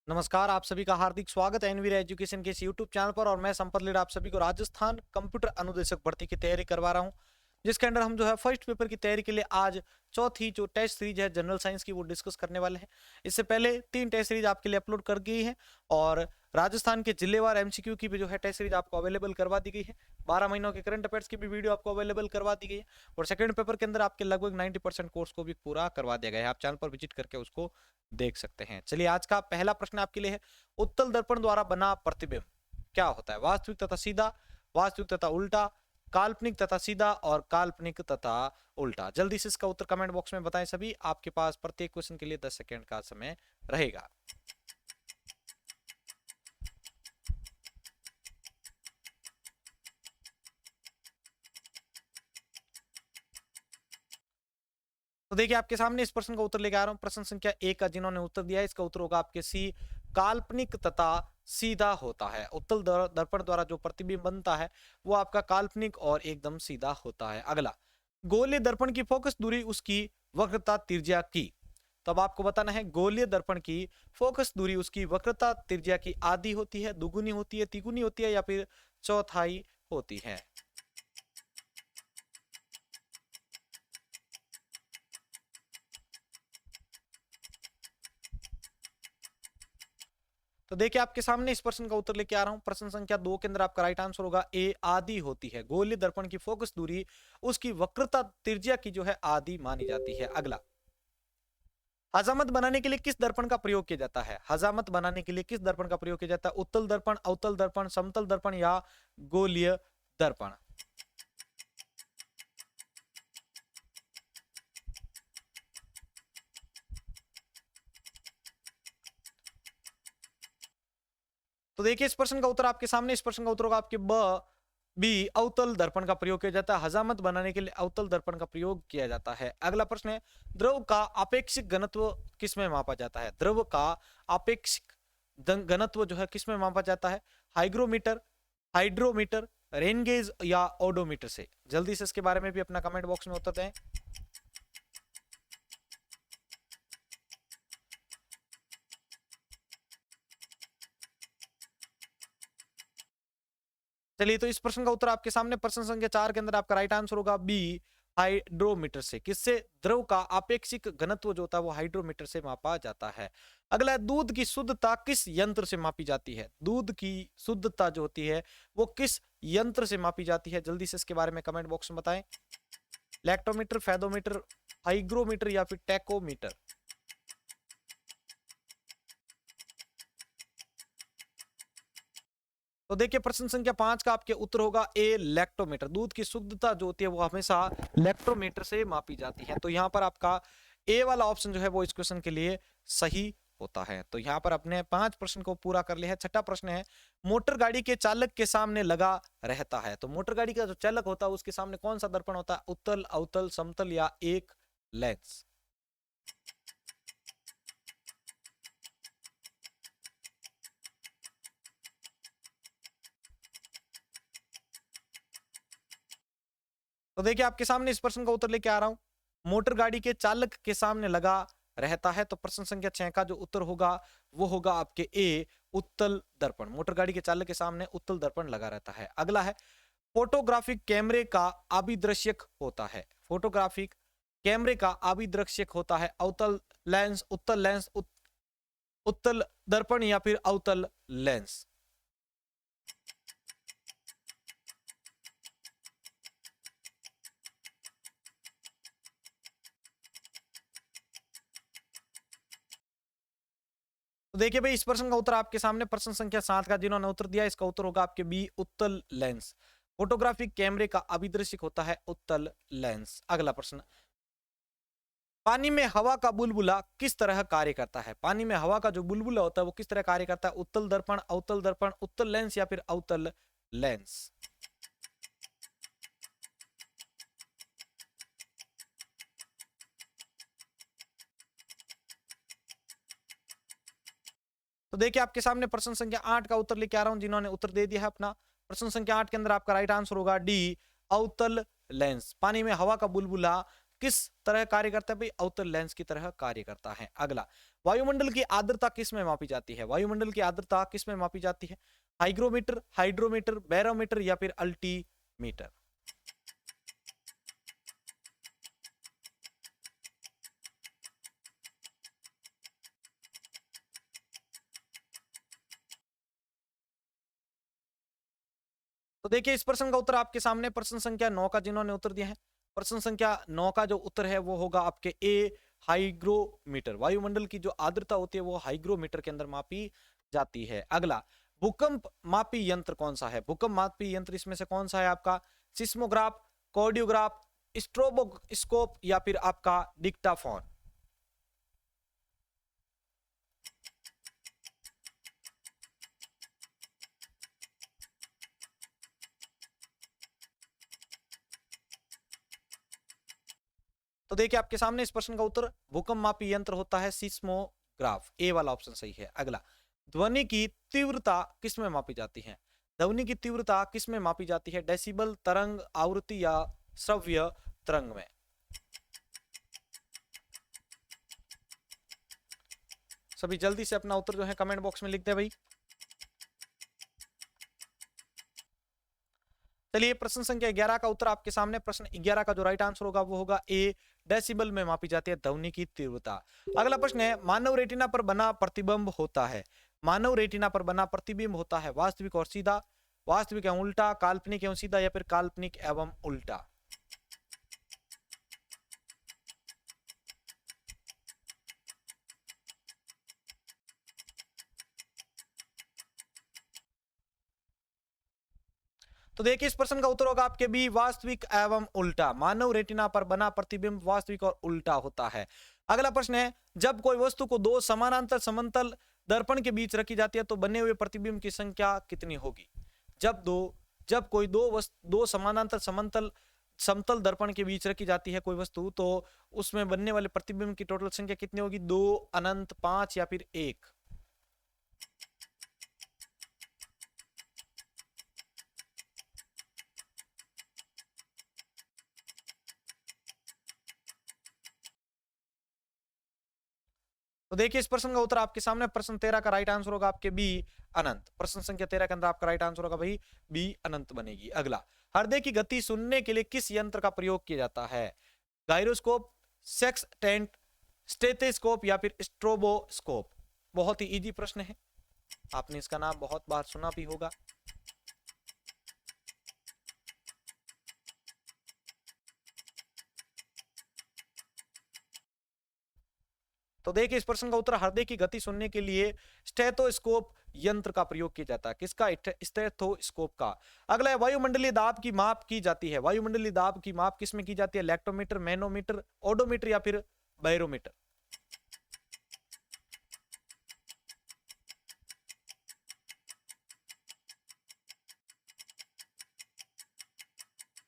नमस्कार, आप सभी का हार्दिक स्वागत है एनवीर एजुकेशन के इस यूट्यूब चैनल पर। और मैं संपत लीड आप सभी को राजस्थान कंप्यूटर अनुदेशक भर्ती की तैयारी करवा रहा हूं, जिसके अंदर हम जो है फर्स्ट पेपर की तैयारी के लिए आज चौथी जो टेस्ट सीरीज है जनरल साइंस की वो डिस्कस करने वाले हैं। इससे पहले 3 टेस्ट सीरीज आपके लिए अपलोड कर गई है और राजस्थान के जिलेवार एमसीक्यू की भी जो है टेस्ट सीरीज आपको अवेलेबल करवा दी गई है। 12 महीनों के करंट अफेयर्स की भी वीडियो आपको अवेलेबल करवा दी गई है और सेकंड पेपर के अंदर आपके लगभग 90% कोर्स को भी पूरा करवा दिया गया है। आप चैनल पर विजिट करके उसको देख सकते हैं। चलिए, आज का पहला प्रश्न आपके लिए है, उत्तल दर्पण द्वारा बना प्रतिबिंब क्या होता है? वास्तविक तथा सीधा, वास्तविक तथा उल्टा, काल्पनिक तथा सीधा और काल्पनिक तथा उल्टा। जल्दी से इसका उत्तर कमेंट बॉक्स में बताएं सभी। आपके पास प्रत्येक क्वेश्चन के लिए 10 सेकंड का समय रहेगा। तो देखिए, आपके सामने इस प्रश्न का उत्तर लेके आ रहा हूं। प्रश्न संख्या 1 का जिन्होंने उत्तर दिया है, इसका उत्तर होगा आपके सी, काल्पनिक तथा सीधा होता है। उत्तल दर्पण द्वारा जो प्रतिबिंब बनता है वो आपका काल्पनिक और एकदम सीधा होता है। अगला, गोलीय दर्पण की फोकस दूरी उसकी वक्रता त्रिज्या की। तो अब आपको बताना है, गोलीय दर्पण की फोकस दूरी उसकी वक्रता त्रिज्या की आधी होती है, दुगुनी होती है, तिगुनी होती है या फिर चौथाई होती है। तो देखिए, आपके सामने इस प्रश्न का उत्तर लेके आ रहा हूं। प्रश्न संख्या 2 के अंदर आपका राइट आंसर होगा ए, आधी होती है। गोलीय दर्पण की फोकस दूरी उसकी वक्रता त्रिज्या की जो है आधी मानी जाती है। अगला, हजामत बनाने के लिए किस दर्पण का प्रयोग किया जाता है? हजामत बनाने के लिए किस दर्पण का प्रयोग किया जाता है? उत्तल दर्पण, अवतल दर्पण, समतल दर्पण या गोलीय दर्पण। तो देखिए, इस प्रश्न का उत्तर आपके सामने, इस प्रश्न का उत्तर होगा आपके बी, अवतल दर्पण का प्रयोग किया जाता है। हजामत बनाने के लिए अवतल दर्पण का प्रयोग किया जाता है। अगला प्रश्न है, द्रव का आपेक्षिक घनत्व किसमें मापा जाता है? द्रव का आपेक्षिक घनत्व जो है किसमें मापा जाता है? हाइग्रोमीटर, हाइड्रोमीटर, रेन गेज या ओडोमीटर से। जल्दी से इसके बारे में भी अपना कमेंट बॉक्स में उत्तर दें। चलिए, तो इस प्रश्न का उत्तर आपके सामने, प्रश्न संख्या 4 के अंदर आपका राइट आंसर होगा बी, हाइड्रोमीटर से। किससे? द्रव का आपेक्षिक घनत्व जो होता है वो हाइड्रोमीटर से मापा जाता है। अगला, दूध की शुद्धता किस यंत्र से मापी जाती है? दूध की शुद्धता जो होती है वो किस यंत्र से मापी जाती है? जल्दी से इसके बारे में कमेंट बॉक्स में बताएं। लैक्टोमीटर, फेदोमीटर, हाइग्रोमीटर या फिर टैकोमीटर। तो देखिए, प्रश्न संख्या 5 का आपके उत्तर होगा ए, लैक्टोमीटर। दूध की शुद्धता जो होती है वो हमेशा लैक्टोमीटर से मापी जाती है। तो यहाँ पर आपका ए वाला ऑप्शन जो है वो इस क्वेश्चन के लिए सही होता है। तो यहाँ पर अपने 5 प्रश्न को पूरा कर लिया है। छठा प्रश्न है, मोटर गाड़ी के चालक के सामने लगा रहता है। तो मोटर गाड़ी का जो चालक होता है उसके सामने कौन सा दर्पण होता है? उत्तल, अवतल, समतल या एक लेंस। तो देखिए, आपके सामने इस प्रश्न का उत्तर लेके आ रहा हूं। मोटर गाड़ी के चालक के सामने लगा रहता है। तो प्रश्न संख्या 6 का जो उत्तर होगा वो होगा आपके ए, उत्तल दर्पण। मोटर गाड़ी के चालक के सामने उत्तल दर्पण लगा रहता है। अगला है, फोटोग्राफिक कैमरे का अभिदृश्यक होता है। फोटोग्राफिक कैमरे का अभिदृश्यक होता है अवतल लेंस, उत्तल लेंस, उत्तल दर्पण या फिर अवतल लेंस। तो देखिए भाई, इस प्रश्न का उत्तर आपके सामने, प्रश्न संख्या 7 का जिन्होंने उत्तर दिया इसका उत्तर होगा आपके बी, उत्तल लेंस। फोटोग्राफिक कैमरे का अभिदृश्यक होता है उत्तल लेंस। अगला प्रश्न, पानी में हवा का बुलबुला किस तरह कार्य करता है? पानी में हवा का जो बुलबुला होता है वो किस तरह कार्य करता है? उत्तल दर्पण, अवतल दर्पण, उत्तल लेंस या फिर अवतल लेंस। तो देखिए, आपके सामने प्रश्न संख्या 8 का उत्तर लेके आ रहा हूं, जिन्होंने उत्तर दे दिया है अपना। प्रश्न संख्या 8 के अंदर आपका राइट आंसर होगा डी, अवतल लेंस। पानी में हवा का बुलबुला किस तरह कार्य करता है भाई? अवतल लेंस की तरह कार्य करता है। अगला, वायुमंडल की आर्द्रता किस में मापी जाती है? वायुमंडल की आर्द्रता किस में मापी जाती है? हाइग्रोमीटर, हाइड्रोमीटर, बैरोमीटर या फिर अल्टीमीटर? तो देखिए इस प्रश्न का उत्तर आपके सामने प्रश्न संख्या 9 का जिन्होंने उत्तर दिया है, प्रश्न संख्या 9 का जो उत्तर है वो होगा आपके ए, हाइग्रोमीटर। वायुमंडल की जो आर्द्रता होती है वो हाइग्रोमीटर के अंदर मापी जाती है। अगला, भूकंप मापी यंत्र कौन सा है? भूकंप मापी यंत्र इसमें से कौन सा है आपका? सिस्मोग्राफ, कोर्डियोग्राफ, स्ट्रोबोस्कोप या फिर आपका डिक्टाफोन? तो देखिए आपके सामने इस प्रश्न का उत्तर भूकंप मापी यंत्र होता है सिस्मोग्राफ। ए वाला ऑप्शन सही है। अगला, ध्वनि की तीव्रता किस में मापी जाती है? ध्वनि की तीव्रता किस में मापी जाती है? डेसिबल, तरंग, आवृत्ति या श्रव्य तरंग में? सभी जल्दी से अपना उत्तर जो है कमेंट बॉक्स में लिख दे भाई। चलिए प्रश्न संख्या 11 का उत्तर आपके सामने। प्रश्न 11 का जो राइट आंसर होगा वो होगा ए, डेसिबल में मापी जाती है ध्वनि की तीव्रता। अगला प्रश्न है, मानव रेटिना पर बना प्रतिबिंब होता है। मानव रेटिना पर बना प्रतिबिंब होता है वास्तविक और सीधा, वास्तविक एवं उल्टा, काल्पनिक एवं सीधा या फिर काल्पनिक एवं उल्टा? तो देखिए इस प्रश्न का उत्तर होगा आपके बी, वास्तविक एवं उल्टा। मानव रेटिना पर बना प्रतिबिंब वास्तविक और उल्टा होता है। अगला प्रश्न है, जब कोई वस्तु को दो समानांतर समतल दर्पण के बीच रखी जाती है तो बने हुए प्रतिबिंब की संख्या कितनी होगी? जब कोई दो समानांतर समतल दर्पण के बीच रखी जाती है कोई वस्तु, तो उसमें बनने वाले प्रतिबिंब की टोटल संख्या कितनी होगी? 2, अनंत, 5 या फिर 1? तो देखिए इस प्रश्न का उत्तर आपके सामने प्रश्न 13 का राइट आंसर होगा आपके बी, अनंत। प्रश्न संख्या 13 के अंदर आपका राइट आंसर होगा भाई बी, अनंत बनेगी। अगला, हृदय की गति सुनने के लिए किस यंत्र का प्रयोग किया जाता है? गायरोस्कोप, सेक्सटेंट, स्टेथोस्कोप या फिर स्ट्रोबोस्कोप? बहुत ही इजी प्रश्न है, आपने इसका नाम बहुत बार सुना भी होगा। तो देखिए इस प्रश्न का उत्तर हृदय की गति सुनने के लिए स्टेथोस्कोप यंत्र का प्रयोग किया जाता है। किसका? स्टेथोस्कोप का। अगला है, वायुमंडलीय दाब की माप की जाती है। वायुमंडलीय दाब की माप किसमें की जाती है? लैक्टोमीटर, मैनोमीटर, ओडोमीटर या फिर बैरोमीटर?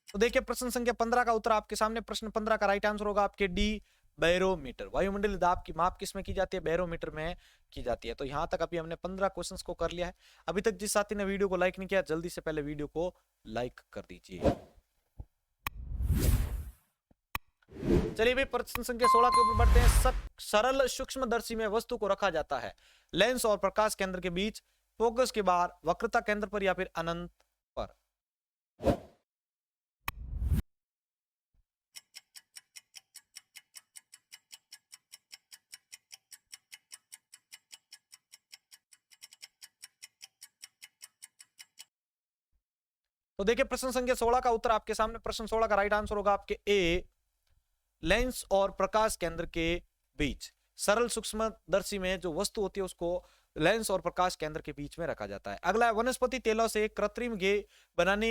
तो देखिए प्रश्न संख्या 15 का उत्तर आपके सामने। प्रश्न 15 का राइट आंसर होगा आपके डी, बैरोमीटर। वायुमंडलीय दाब की माप किसमें की जाती है? बैरोमीटर में की जाती है। तो यहां तक अभी हमने 15 क्वेश्चंस को कर लिया है। अभी तक जिस साथी ने वीडियो को लाइक नहीं किया, जल्दी से पहले वीडियो को लाइक कर दीजिए। चलिए भाई प्रश्न संख्या 16 के ऊपर बढ़ते हैं। सरल सूक्ष्मदर्शी में वस्तु को रखा जाता है लेंस और प्रकाश केंद्र के बीच, फोकस के बाहर, वक्रता केंद्र पर या फिर अनंत पर? तो देखिए प्रश्न संख्या 16 का उत्तर आपके सामने। प्रश्न 16 का राइट आंसर होगा आपके ए, लेंस और प्रकाश केंद्र के बीच। सरल सूक्ष्मदर्शी में जो वस्तु होती है उसको लेंस और प्रकाश केंद्र के बीच में रखा जाता है। अगला है, वनस्पति तेलों से कृत्रिम घी बनाने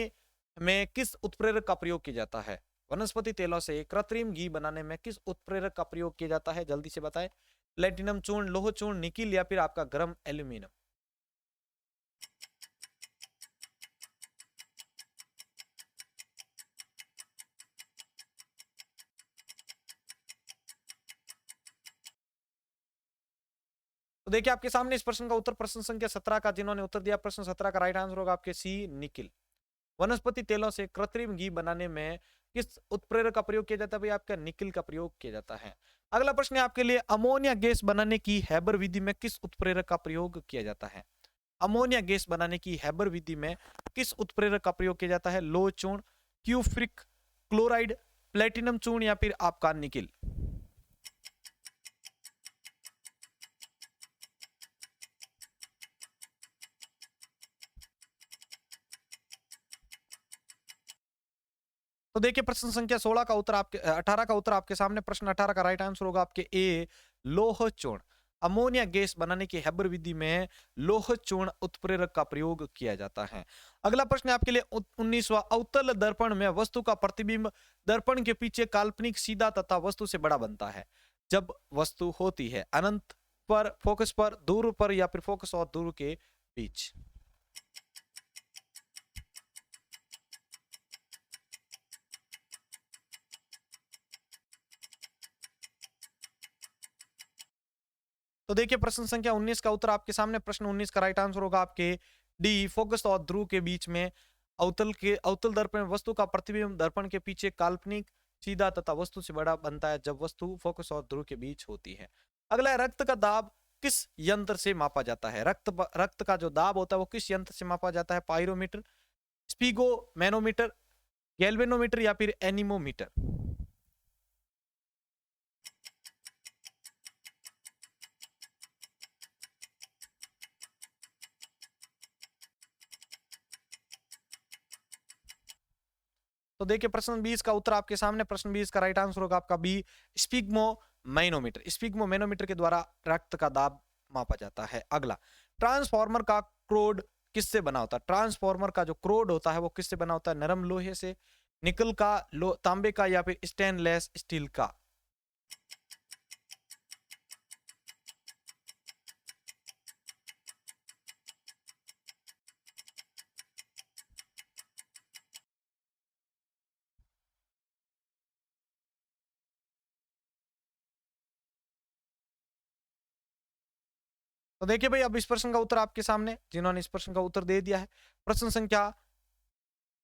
में किस उत्प्रेरक का प्रयोग किया जाता है? वनस्पति तेलों से कृत्रिम घी बनाने में किस उत्प्रेरक का प्रयोग किया जाता है? जल्दी से बताएं। प्लेटिनम चूर्ण, लोह चूर्ण, निकिल या फिर आपका गर्म एल्यूमिनियम? तो देखिए आपके सामने इस प्रश्न का उत्तर प्रश्न संख्या 17 का जिन्होंने उत्तर दिया, प्रश्न 17 का राइट आंसर होगा आपके सी, निकिल। वनस्पति तेलों से कृत्रिम घी बनाने में किस उत्प्रेरक का प्रयोग किया जाता है? भाई आपका निकिल का प्रयोग किया जाता है। अगला प्रश्न है आपके लिए, अमोनिया गैस बनाने की हैबर विधि में किस उत्प्रेरक का प्रयोग किया जाता है? अमोनिया गैस बनाने की हैबर विधि में किस उत्प्रेरक का प्रयोग किया जाता है? लोह चूर्ण, क्यूफ्रिक क्लोराइड, प्लेटिनम चूर्ण या फिर आपका निकिल। तो देखिए प्रश्न संख्या 16 का उत्तर आपके 18 का उत्तर आपके सामने, प्रश्न 18 का राइट आंसर होगा आपके ए, लोह चूर्ण। अमोनिया गैस बनाने की हैबर विधि में लोह चूर्ण उत्प्रेरक का प्रयोग किया जाता है। अगला प्रश्न है आपके लिए 19वां, अवतल दर्पण में वस्तु का प्रतिबिंब दर्पण के पीछे काल्पनिक सीधा तथा वस्तु से बड़ा बनता है जब वस्तु होती है अनंत पर, फोकस पर, दूर पर या फिर फोकस और दूर के बीच। तो देखिए प्रश्न संख्या 19 का उत्तर आपके सामने, प्रश्न 19 का राइट आंसर होगा आपके डी, फोकस और ध्रुव के बीच में। अवतल दर्पण में वस्तु का प्रतिबिंब दर्पण के पीछे काल्पनिक सीधा तथा वस्तु से बड़ा बनता है जब वस्तु फोकस और ध्रुव के बीच होती है। अगला है, रक्त का दाब किस यंत्र से मापा जाता है? रक्त का जो दाब होता है वो किस यंत्र से मापा जाता है? पायरोमीटर, स्पीगो मैनोमीटर, गैल्वेनोमीटर या फिर एनीमोमीटर। तो देखिए प्रश्न 20 का उत्तर आपके सामने, प्रश्न 20 का राइट आंसर होगा आपका बी, स्पिग्मो मैनोमीटर। स्पिग्मो मैनोमीटर के द्वारा रक्त का दाब मापा जाता है। अगला, ट्रांसफार्मर का क्रोड किससे बना होता है? ट्रांसफार्मर का जो क्रोड होता है वो किससे बना होता है? नरम लोहे से, निकल का, तांबे का या फिर स्टेनलेस स्टील का। तो देखिए भाई अब इस प्रश्न का उत्तर आपके सामने, जिन्होंने इस प्रश्न का उत्तर दे दिया है, प्रश्न संख्या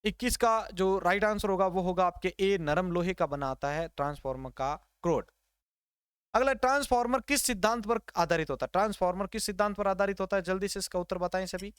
21 का जो राइट आंसर होगा वो होगा आपके ए, नरम लोहे का बनाता है ट्रांसफार्मर का क्रोड। अगला, ट्रांसफार्मर किस सिद्धांत पर आधारित होता है? ट्रांसफार्मर किस सिद्धांत पर आधारित होता है? जल्दी से इसका उत्तर बताएं सभी।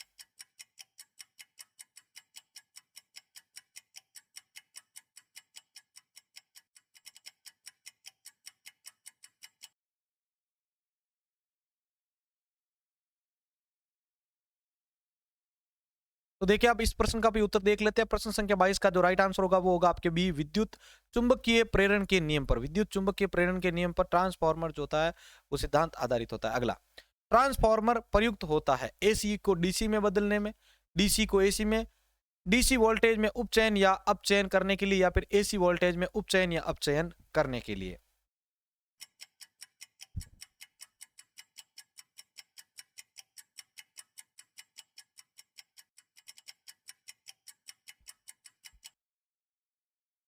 तो देखिए आप इस प्रश्न का भी उत्तर देख लेते हैं। प्रश्न संख्या 22 का जो राइट आंसर होगा वो होगा आपके बी, विद्युत चुंबकीय प्रेरण के नियम पर। विद्युत चुंबकीय प्रेरण के नियम पर ट्रांसफार्मर जो होता है वो सिद्धांत आधारित होता है। अगला, ट्रांसफार्मर प्रयुक्त होता है एसी को डीसी में बदलने में, डीसी को एसी में, डीसी वोल्टेज में उपचयन या अपचयन करने के लिए या फिर एसी वोल्टेज में उपचयन या अपचयन करने के लिए।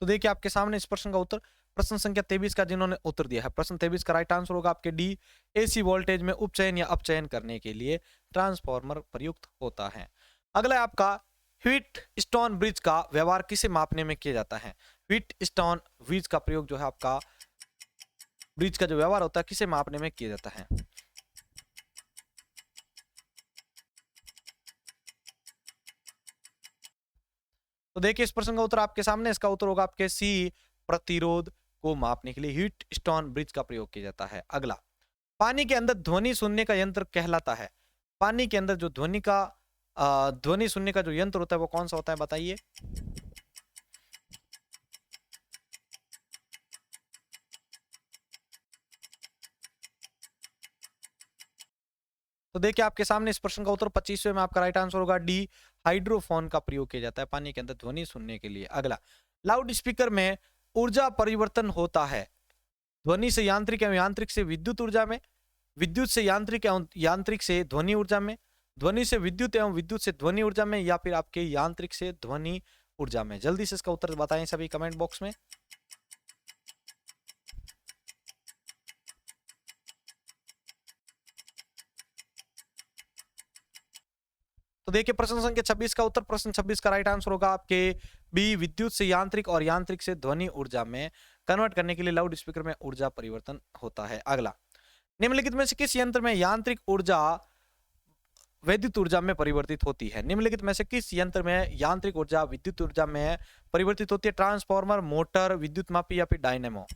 तो देखिए आपके सामने इस प्रश्न का उत्तर, प्रश्न संख्या 23 का जिन्होंने उत्तर दिया है, प्रश्न 23 का राइट आंसर होगा आपके डी, एसी वोल्टेज में उपचयन या अपचयन करने के लिए ट्रांसफार्मर प्रयुक्त होता है। अगला है आपका, व्हीट स्टोन ब्रिज का व्यवहार किसे मापने में किया जाता है? व्हीट स्टोन ब्रिज का प्रयोग जो है आपका, ब्रिज का जो व्यवहार होता है किसे मापने में किया जाता है? तो देखिए इस प्रश्न का उत्तर आपके सामने, इसका उत्तर होगा आपके सी, प्रतिरोध को मापने के लिए हीट स्टोन ब्रिज का प्रयोग किया जाता है। अगला, पानी के अंदर ध्वनि सुनने का यंत्र कहलाता है। पानी के अंदर जो ध्वनि सुनने का जो यंत्र होता है वो कौन सा होता है बताइए। तो देखिए आपके सामने इस प्रश्न का उत्तर 25वें में आपका राइट आंसर होगा डी, हाइड्रोफोन का प्रयोग किया जाता है पानी के अंदर ध्वनि सुनने के लिए। अगला, लाउड स्पीकर में ऊर्जा परिवर्तन होता है ध्वनि से यांत्रिक एवं यांत्रिक से विद्युत ऊर्जा में, विद्युत से यांत्रिक एवं यांत्रिक से ध्वनि ऊर्जा में, ध्वनि से विद्युत एवं विद्युत से ध्वनि ऊर्जा में या फिर आपके यांत्रिक से ध्वनि ऊर्जा में। जल्दी से इसका उत्तर बताएं सभी कमेंट बॉक्स में। तो तो देखिए प्रश्न संख्या 26 का उत्तर, प्रश्न 26 का राइट आंसर होगा आपके बी, विद्युत से यांत्रिक और यांत्रिक से ध्वनि ऊर्जा में कन्वर्ट करने के लिए लाउड स्पीकर में ऊर्जा परिवर्तन होता है। अगला, निम्नलिखित में से किस यंत्र में यांत्रिक ऊर्जा वैद्युत ऊर्जा में परिवर्तित होती है? निम्नलिखित में से किस यंत्र में यांत्रिक ऊर्जा विद्युत ऊर्जा में परिवर्तित होती है? ट्रांसफार्मर, मोटर, विद्युत मापी या फिर डायनेमो?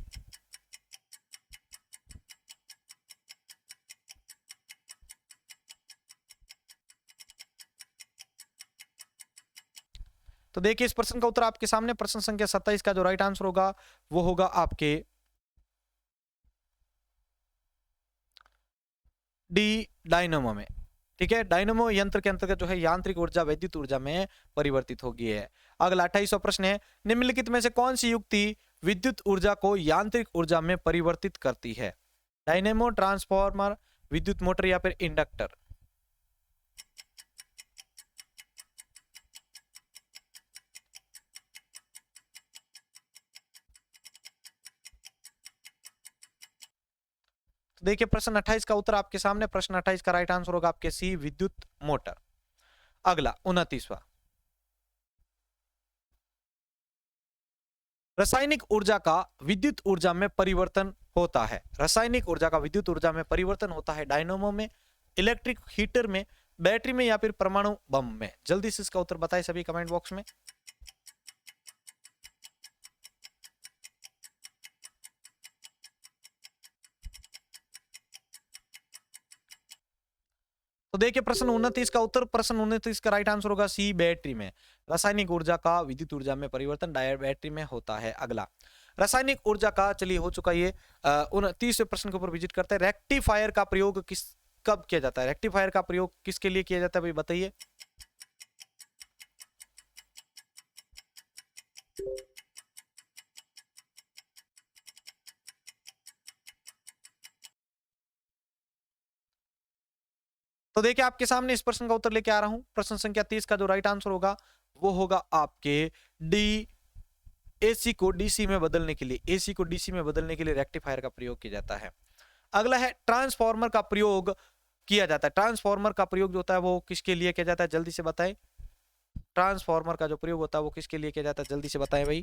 तो देखिए इस प्रश्न का उत्तर आपके सामने, प्रश्न संख्या 27 का जो राइट आंसर होगा वो होगा आपके डी, डायनेमो में। ठीक है, डायनेमो यंत्र के अंतर्गत जो है यांत्रिक ऊर्जा वैद्युत ऊर्जा में परिवर्तित होगी है। अगला 28वां प्रश्न है, निम्नलिखित में से कौन सी युक्ति विद्युत ऊर्जा को यांत्रिक ऊर्जा में परिवर्तित करती है? डायनेमो, ट्रांसफार्मर, विद्युत मोटर या फिर इंडक्टर? तो देखिए प्रश्न 28 का उत्तर आपके सामने, प्रश्न 28 का राइट आंसर होगा आपके सी, विद्युत मोटर। अगला 29वां, रासायनिक ऊर्जा का विद्युत ऊर्जा में परिवर्तन होता है। रासायनिक ऊर्जा का विद्युत ऊर्जा में परिवर्तन होता है डायनेमो में, इलेक्ट्रिक हीटर में, बैटरी में या फिर परमाणु बम में? जल्दी से इसका उत्तर बताएं सभी कमेंट बॉक्स में। तो देखिए प्रश्न 29 का उत्तर, प्रश्न 29 का राइट आंसर होगा सी, बैटरी में। रासायनिक ऊर्जा का विद्युत ऊर्जा में परिवर्तन बैटरी में होता है। अगला, रासायनिक ऊर्जा का, चलिए हो चुका ये, 29वें प्रश्न के ऊपर विजिट करते हैं। रेक्टिफायर का प्रयोग कब किया जाता है? रेक्टिफायर का प्रयोग किसके लिए किया जाता है भाई बताइए? तो देखिए आपके सामने इस प्रश्न का उत्तर लेके आ रहा हूं। प्रश्न संख्या 30 का जो राइट आंसर होगा वो होगा आपके डी, एसी को डीसी में बदलने के लिए, एसी को डीसी में बदलने के लिए रेक्टिफायर का प्रयोग किया जाता है। अगला है, ट्रांसफार्मर का प्रयोग किया जाता है। ट्रांसफार्मर का प्रयोग जो होता है वो किसके लिए किया जाता है? जल्दी से बताएं। ट्रांसफार्मर का जो प्रयोग होता है वो किसके लिए किया जाता है? जल्दी से बताएं भाई।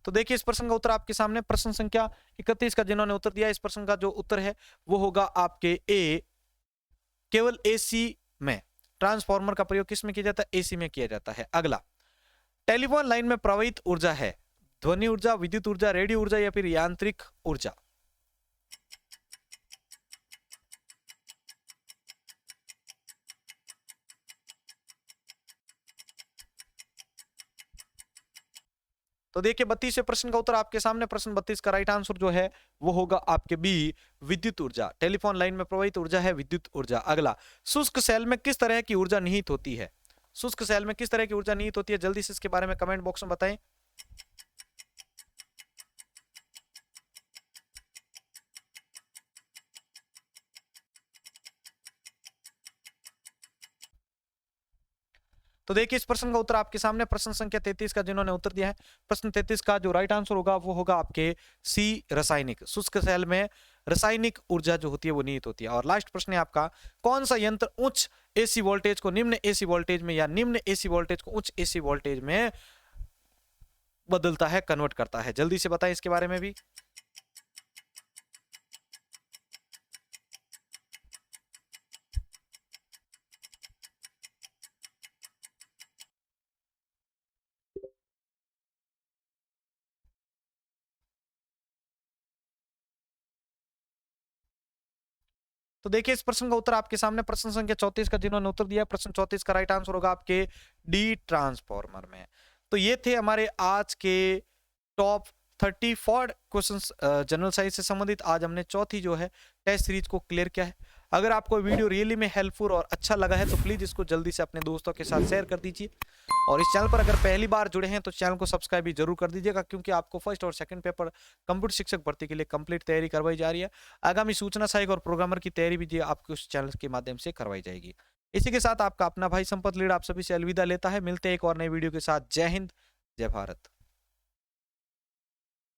तो देखिए इस प्रश्न का उत्तर आपके सामने, प्रश्न संख्या 31 का जिन्होंने उत्तर दिया, इस प्रश्न का जो उत्तर है वो होगा आपके ए, केवल एसी में। ट्रांसफार्मर का प्रयोग किस में किया जाता है? एसी में किया जाता है। अगला, टेलीफोन लाइन में प्रवाहित ऊर्जा है ध्वनि ऊर्जा, विद्युत ऊर्जा, रेडियो ऊर्जा या फिर यांत्रिक ऊर्जा? तो देखिए 32वें प्रश्न का उत्तर आपके सामने, प्रश्न 32 का राइट आंसर जो है वो होगा आपके बी, विद्युत ऊर्जा। टेलीफोन लाइन में प्रवाहित ऊर्जा है विद्युत ऊर्जा। अगला, शुष्क सेल में किस तरह की ऊर्जा निहित होती है? शुष्क सेल में किस तरह की ऊर्जा निहित होती है? जल्दी से इसके बारे में कमेंट बॉक्स में बताएं। तो देखिए इस प्रश्न का उत्तर आपके सामने, प्रश्न संख्या 33 का जिन्होंने उत्तर दिया है, प्रश्न 33 का जो राइट आंसर होगा वो होगा आपके सी, रासायनिक। शुष्क सेल में रासायनिक ऊर्जा जो होती है वो निहित होती है। और लास्ट प्रश्न है आपका, कौन सा यंत्र उच्च एसी वोल्टेज को निम्न एसी वोल्टेज में या निम्न एसी वोल्टेज को उच्च एसी वोल्टेज में बदलता है, कन्वर्ट करता है? जल्दी से बताएं इसके बारे में भी। तो देखिए इस प्रश्न का उत्तर आपके सामने, प्रश्न संख्या 34 का जिन्होंने उत्तर दिया, प्रश्न 34 का राइट आंसर होगा आपके डी, ट्रांसफार्मर में। तो ये थे हमारे आज के टॉप 34 क्वेश्चंस जनरल साइंस से संबंधित। आज हमने चौथी जो है टेस्ट सीरीज को क्लियर किया है। अगर आपको वीडियो रियली में हेल्पफुल और अच्छा लगा है तो प्लीज इसको जल्दी से अपने दोस्तों के साथ शेयर कर दीजिए। और इस चैनल पर अगर पहली बार जुड़े हैं तो चैनल को सब्सक्राइब भी जरूर कर दीजिएगा, क्योंकि आपको फर्स्ट और सेकंड पेपर कंप्यूटर शिक्षक भर्ती के लिए कंप्लीट तैयारी करवाई जा रही है। आगामी सूचना सहायक और प्रोग्रामर की तैयारी भी आपको इस चैनल के माध्यम से करवाई जाएगी। इसी के साथ आपका अपना भाई संपत लीड आप सभी से अलविदा लेता है। मिलते हैं एक और नई वीडियो के साथ। जय हिंद, जय भारत।